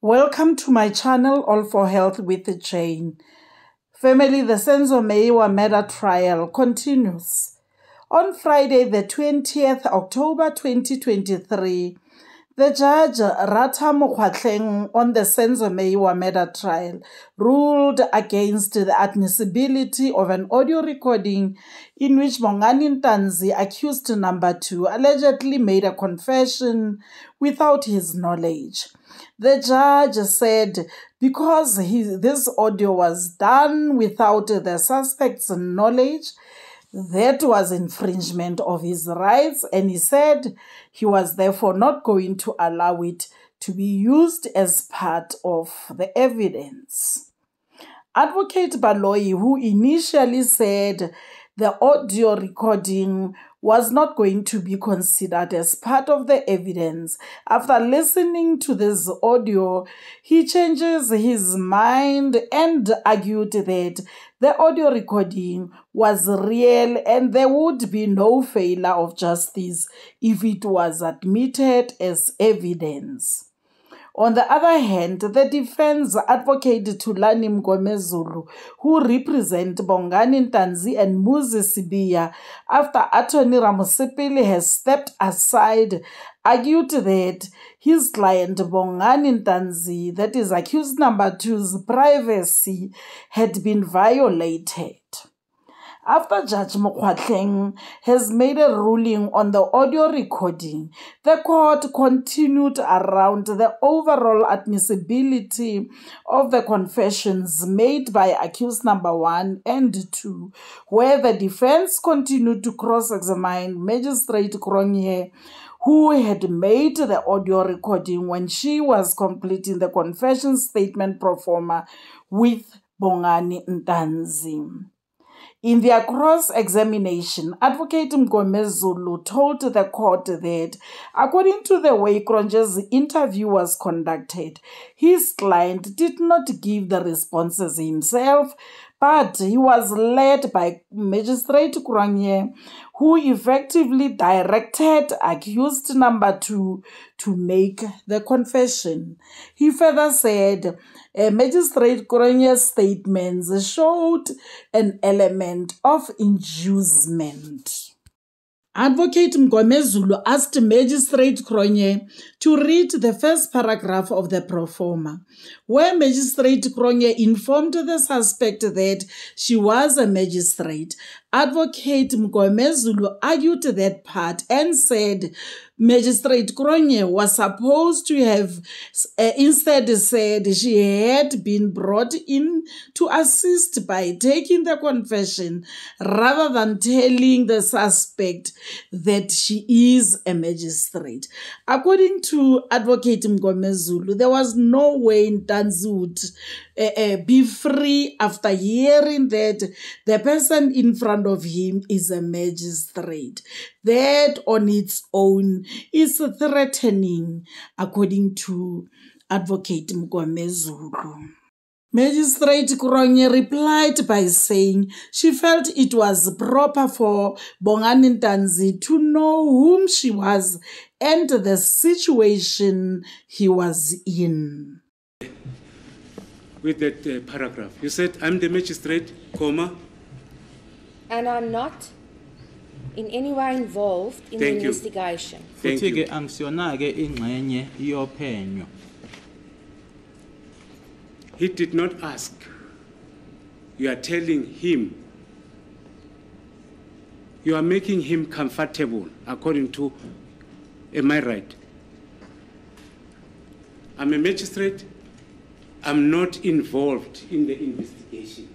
Welcome to my channel, All for Health with Jane. Family, the Senzo Meyiwa murder trial continues. On Friday, the 20th October 2023, the judge, Rata Mokgwatleng, on the Senzo Meyiwa murder trial, ruled against the admissibility of an audio recording in which Bongani Ntanzi, accused number 2, allegedly made a confession without his knowledge. The judge said because this audio was done without the suspect's knowledge, that was infringement of his rights, and he said he was therefore not going to allow it to be used as part of the evidence. Advocate Baloyi, who initially said the audio recording was not going to be considered as part of the evidence, after listening to this audio, he changes his mind and argued that the audio recording was real and there would be no failure of justice if it was admitted as evidence. On the other hand, the defense advocate Tulani Mngomezulu, who represent Bongani Ntanzi and Mngomezulu after Attorney Ramusipili has stepped aside, argued that his client Bongani Ntanzi, that is accused number 2's privacy, had been violated. After Judge Mokgwatleng has made a ruling on the audio recording, the court continued around the overall admissibility of the confessions made by accused number 1 and 2, where the defense continued to cross-examine Magistrate Kronye, who had made the audio recording when she was completing the confession statement proforma with Bongani Ntanzi. In their cross-examination, Advocate Mngomezulu told the court that, according to the way Kronje's interview was conducted, his client did not give the responses himself, but he was led by Magistrate Kronje, who effectively directed accused number 2 to make the confession. He further said Magistrate Kronje's statements showed an element of inducement. Advocate Mngomezulu asked Magistrate Kronje to read the first paragraph of the proforma, where Magistrate Kronje informed the suspect that she was a magistrate. Advocate Mngomezulu argued that part and said Magistrate Kronje was supposed to have instead said she had been brought in to assist by taking the confession rather than telling the suspect that she is a magistrate. According to Advocate Mngomezulu, there was no way Ntanzi would be free after hearing that the person in front of him is a magistrate. That on its own is threatening, according to Advocate Mngomezulu. Magistrate Kronje replied by saying she felt it was proper for Bongani Ntanzi to know whom she was and the situation he was in. With that paragraph, you said, I'm the magistrate, comma. And I'm not in any way involved in the investigation. Thank you. He did not ask. You are telling him. You are making him comfortable, according to, am I right? I'm a magistrate. I'm not involved in the investigation.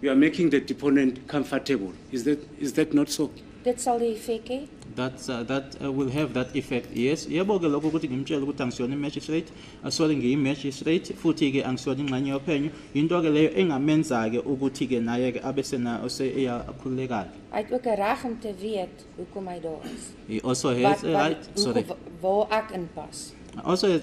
You are making the deponent comfortable. Is that not so? That shall the effect, eh? That will have that effect, yes. Yebo ke lokho ukuthi ngimtshela ukuthi angisona magistrate, asole ngiyi-magistrate, futhi ke angisona ingxenye yophenyo, into ke leyo engamenza ke ukuthi ke naye ke abe sena akhululekile. Hy het ook 'n reg om te weet hoekom hy daar is. He also has a right, sorry. Waar ek inpas. Also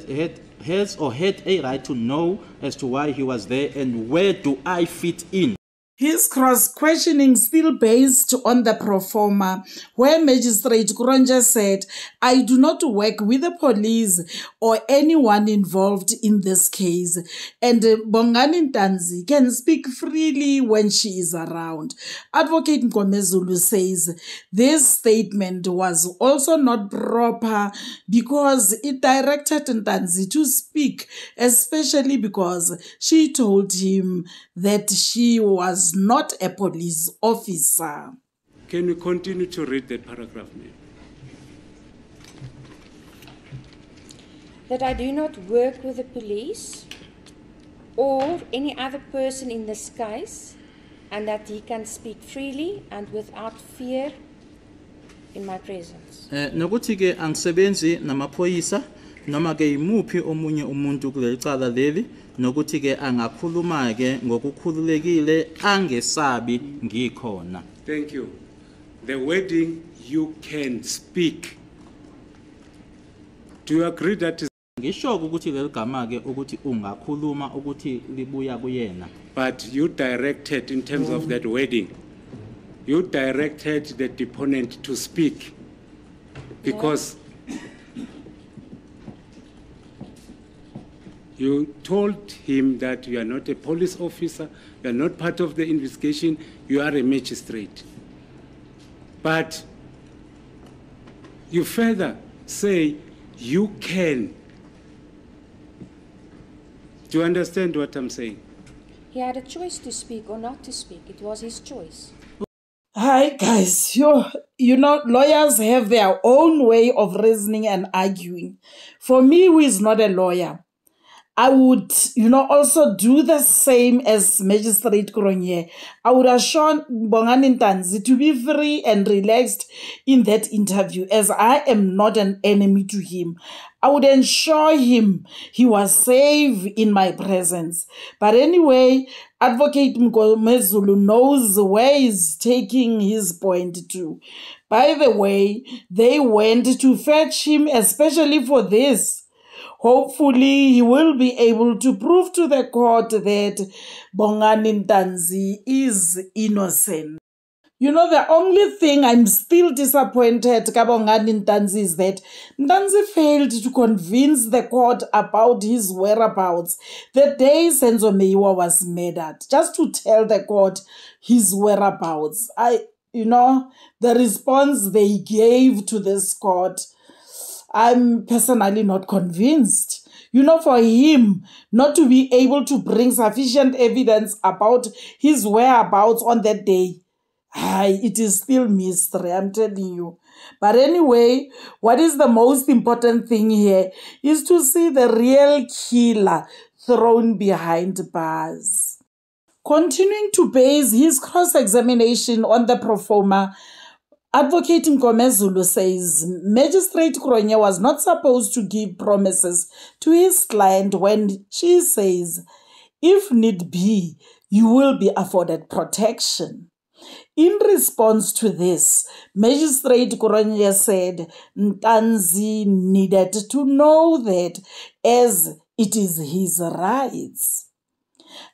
has or had a right to know as to why he was there and where do I fit in. His cross-questioning still based on the proforma, where Magistrate Kuronja said, "I do not work with the police or anyone involved in this case, and Bongani Ntanzi can speak freely when she is around." Advocate Mngomezulu says this statement was also not proper because it directed Ntanzi to speak, especially because she told him that she was not a police officer. Can you continue to read that paragraph, ma'am? That I do not work with the police or any other person in this case, and that he can speak freely and without fear in my presence. Nokuthi ke angisebenzi namaphoyisa noma ke imuphi omunye umuntu kuleli cala leli, nokuthi ke angakhuluma ke ngokukhululekile angesabi ngikhona. Thank you. The wording, "you can speak." Do you agree that is? Ngisho ukuthi leli gama ke ukuthi ungakhuluma ukuthi libuya kuyena. But you directed, in terms of that wording, you directed the deponent to speak because you told him that you are not a police officer, you are not part of the investigation, you are a magistrate. But you further say you can. Do you understand what I'm saying? He had a choice to speak or not to speak. It was his choice. Hi guys, you know, lawyers have their own way of reasoning and arguing. For me, who is not a lawyer, I would, also do the same as Magistrate Kuronye. I would assure Bongani Ntanzi to be free and relaxed in that interview, as I am not an enemy to him. I would ensure him he was safe in my presence. But anyway, Advocate Mngomezulu knows where he's taking his point to. By the way, they went to fetch him especially for this. Hopefully, he will be able to prove to the court that Bongani Ntanzi is innocent. The only thing I'm still disappointed about Bongani Ntanzi is that Ntanzi failed to convince the court about his whereabouts the day Senzo Meyiwa was murdered, just to tell the court his whereabouts. The response they gave to this court, I'm personally not convinced. For him not to be able to bring sufficient evidence about his whereabouts on that day, it is still mystery, I'm telling you. But anyway, what is the most important thing here is to see the real killer thrown behind bars. Continuing to base his cross-examination on the proforma, Advocate Mngomezulu says Magistrate Kuronye was not supposed to give promises to his client when she says, if need be, you will be afforded protection. In response to this, Magistrate Kuronye said Ntanzi needed to know that as it is his rights.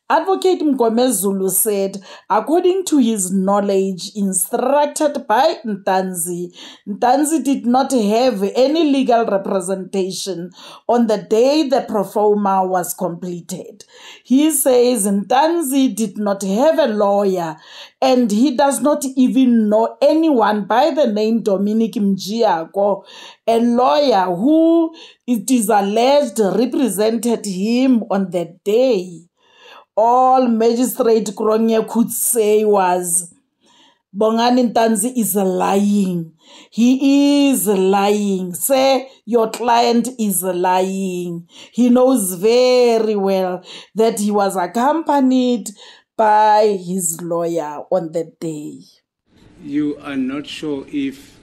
Advocate Mngomezulu said, according to his knowledge instructed by Ntanzi, Ntanzi did not have any legal representation on the day the proforma was completed. He says Ntanzi did not have a lawyer and he does not even know anyone by the name Dominic Mjiako, a lawyer who it is alleged represented him on that day. All Magistrate Kuronye could say was, Bongani Ntanzi is lying. He is lying. Say, your client is lying. He knows very well that he was accompanied by his lawyer on that day. You are not sure if...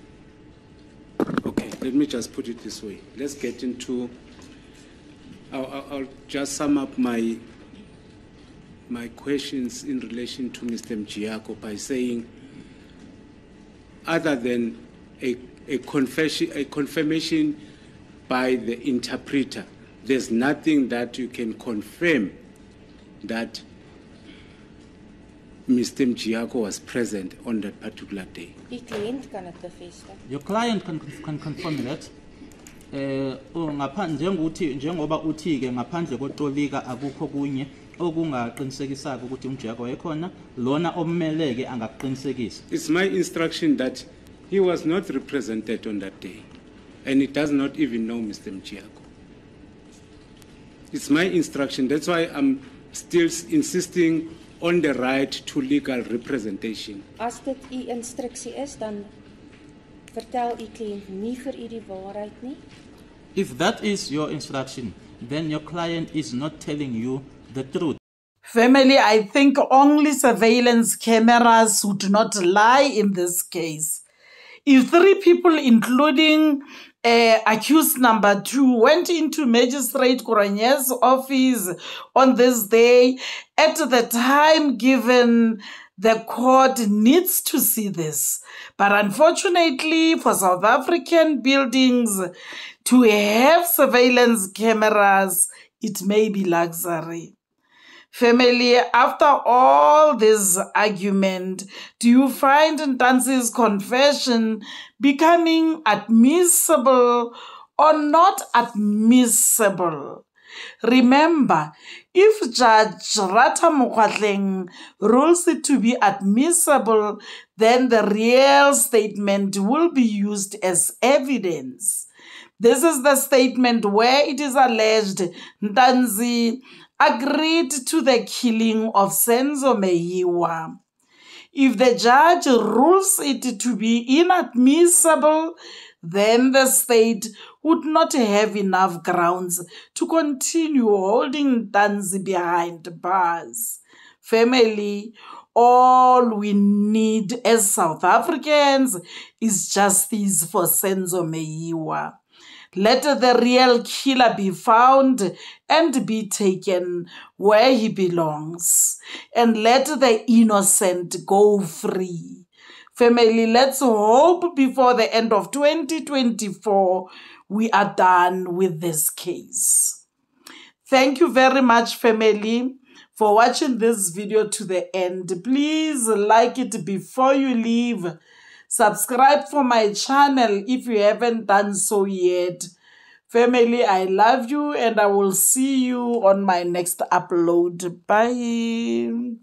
Okay, let me just put it this way. Let's get into... I'll just sum up my questions in relation to Mr. Mjiako by saying, other than a confirmation by the interpreter, there's nothing that you can confirm that Mr. Mjiyako was present on that particular day. Die cliënt kan dit bevestig. Your client can confirm that. Njengoba uthi-ke ngaphandle kotolika akukho kunye okungaqinisekisaka ukuthi uMjiyako wayekhona, lona ommeleke angakuqinisekisa. It's my instruction that he was not represented on that day, and he does not even know Mr. Mjiyako. It's my instruction. That's why I'm still insisting on the right to legal representation. As dit u instruksie is, dan vertel u kliënt nie vir u die waarheid nie. If that is your instruction, then your client is not telling you the truth. Family, I think only surveillance cameras would not lie in this case. If 3 people, including accused number 2, went into Magistrate Koranye's office on this day, at the time given, the court needs to see this. But unfortunately for South African buildings, to have surveillance cameras, it may be luxury. Family, after all this argument, do you find Ntanzi's confession becoming admissible or not admissible? Remember, if Judge Rata Mokwatleng rules it to be admissible, then the real statement will be used as evidence. This is the statement where it is alleged Ntanzi agreed to the killing of Senzo Meyiwa. If the judge rules it to be inadmissible, then the state would not have enough grounds to continue holding Ntanzi behind bars. Family, all we need as South Africans is justice for Senzo Meyiwa. Let the real killer be found and be taken where he belongs. And let the innocent go free. Family, let's hope before the end of 2024 we are done with this case. Thank you very much, family, for watching this video to the end. Please like it before you leave. Subscribe for my channel if you haven't done so yet. Family, I love you and I will see you on my next upload. Bye.